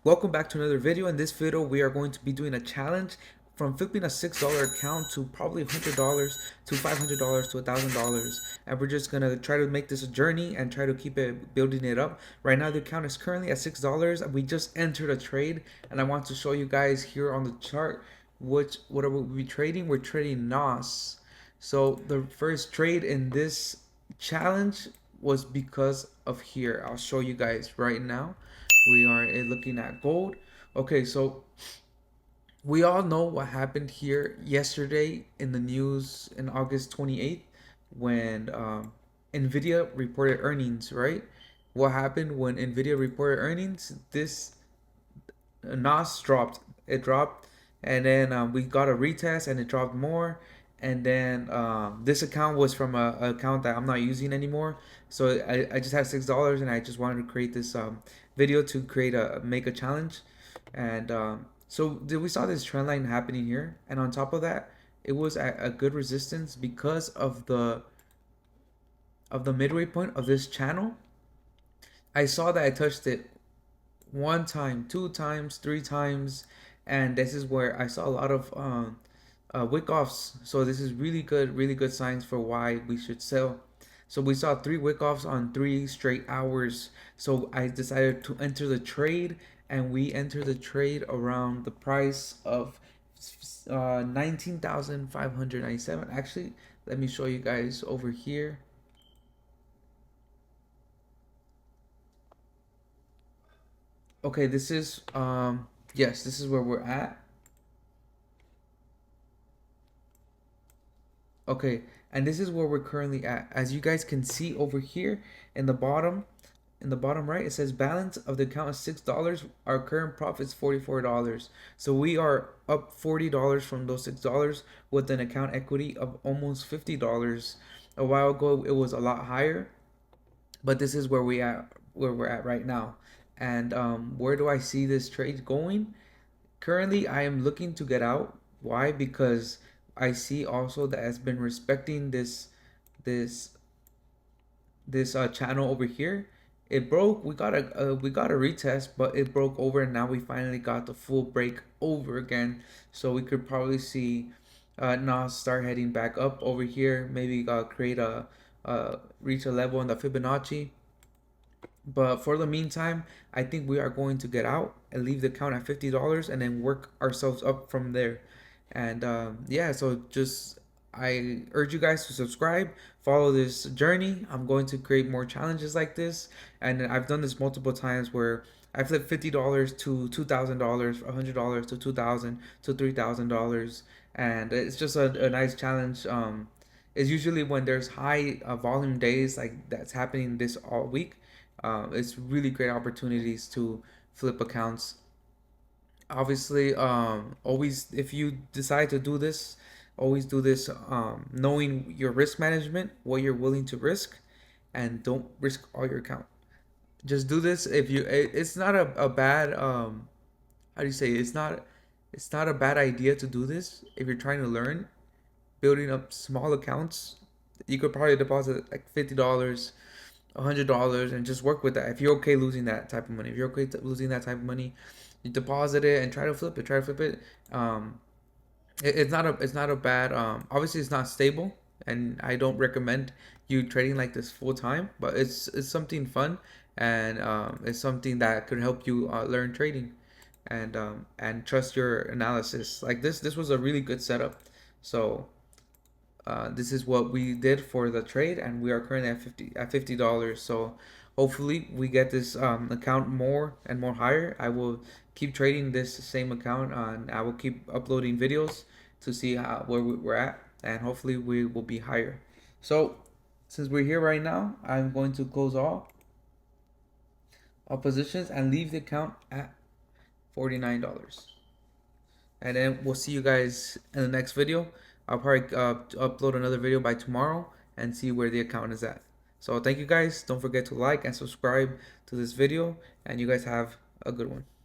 Welcome back to another video. In this video, we are going to be doing a challenge from flipping a $6 account to probably $100 to $500 to $1,000, and we're just gonna try to make this a journey and try to keep it building it up. Right now, the account is currently at $6. We just entered a trade, and I want to show you guys here on the chart what are we trading. We're trading NOS. So the first trade in this challenge was because of here. I'll show you guys right now. We are looking at gold. Okay, so we all know what happened here yesterday in the news in August 28th when Nvidia reported earnings, right? What happened when Nvidia reported earnings? This NOS dropped. It dropped, and then we got a retest, and it dropped more. And then this account was from a account that I'm not using anymore. So I just had $6, and I just wanted to create this video to make a challenge. And so we saw this trend line happening here, and on top of that, it was at a good resistance because of the midway point of this channel. I saw that I touched it one time, two times, three times, and this is where I saw a lot of wick offs. So this is really good signs for why we should sell. So we saw three wick offs on 3 straight hours. So I decided to enter the trade, and we entered the trade around the price of 19,597. Actually, let me show you guys over here. Okay, this is yes, this is where we're at. Okay, and this is where we're currently at. As you guys can see over here in the bottom right, it says balance of the account is $6. Our current profit is $44. So we are up $40 from those $6 with an account equity of almost $50. A while ago, it was a lot higher, but this is where we're at right now. And where do I see this trade going? Currently, I am looking to get out. Why? Because I see also that it's been respecting this channel over here. It broke. We got a retest, but it broke over, and now we finally got the full break over again. So we could probably see now start heading back up over here. Maybe create a reach a level in the Fibonacci. But for the meantime, I think we are going to get out and leave the account at $50 and then work ourselves up from there. And yeah, so just I urge you guys to subscribe, follow this journey. I'm going to create more challenges like this, and I've done this multiple times where I flip $50 to $2,000, $100 to $2,000 to $3,000, and it's just a nice challenge. It's usually when there's high volume days like that's happening this all week. It's really great opportunities to flip accounts. Obviously, always if you decide to do this, always do this knowing your risk management, what you're willing to risk, and don't risk all your account. Just do this if you. It's not a bad how do you say it's not a bad idea to do this if you're trying to learn building up small accounts. You could probably deposit like $50, $100, and just work with that. If you're okay losing that type of money, if you're okay losing that type of money, you deposit it and try to flip it. Try to flip it. It's not a bad. Obviously, it's not stable, and I don't recommend you trading like this full time. But it's something fun, and it's something that could help you learn trading, and trust your analysis. Like this was a really good setup. So this is what we did for the trade, and we are currently at $50. So hopefully we get this account more and more higher. I will keep trading this same account, and I will keep uploading videos to see where we're at, and hopefully we will be higher. So since we're here right now, I'm going to close all positions and leave the account at $49. And then we'll see you guys in the next video. I'll probably upload another video by tomorrow and see where the account is at. So thank you guys. Don't forget to like and subscribe to this video, and you guys have a good one.